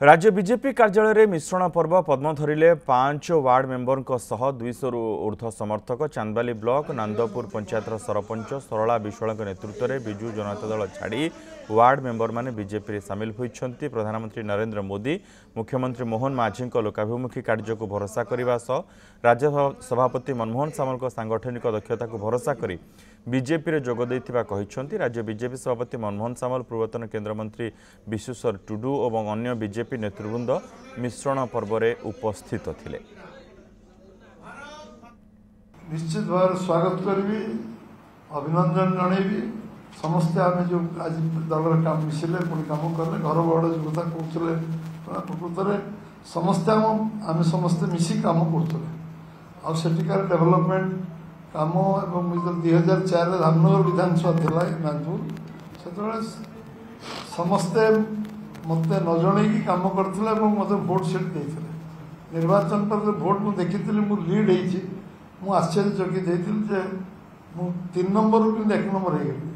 राज्य बीजेपी कार्यालय में मिश्रण पर्व पद्म धरिले 5 वार्ड मेंबर 200 रु ऊर्ध्व समर्थक चांदबाली ब्लॉक नांदपुर पंचायतर सरपंच सरला विश्वाल नेतृत्व में बिजु जनता दल छाड़ी वार्ड मेंबर माने बीजेपी सामिल होती। प्रधानमंत्री नरेंद्र मोदी मुख्यमंत्री मोहन माझी लोकाभिमुखी कार्य को भरोसा करने सह राज्य सभापति मनमोहन सामल सांगठनिक दक्षता को भरोसा कर बीजेपी जोग देइथिबा कहिसेंती। राज्य बीजेपी सभापति मनमोहन सामल पूर्वतन केन्द्रमंत्री विश्वेश्वर टुडू और अन्य बीजेपी नेतृवृंद मिश्रण पर्व में उपस्थित थिले। निश्चित भाव स्वागत करी अभिनंदन जनइबी समस्ते आम जो आज दल काम मिसिले पुणी कम कले घर बड़ जो कथा कहते प्रकृत में समस्ते आम समस्ते मिसी कम करुले आठिकार डेभलपमेंट कम एवं 2004 धामनगर विधानसभा थिला नागपुर से समस्ते मत न जन कम करते मत भोट सीट देते निर्वाचन पर भोट मुझे देखी मुझे लीड हो आश्चर्यचकित होती 3 नंबर कि 1 नंबर हो गई।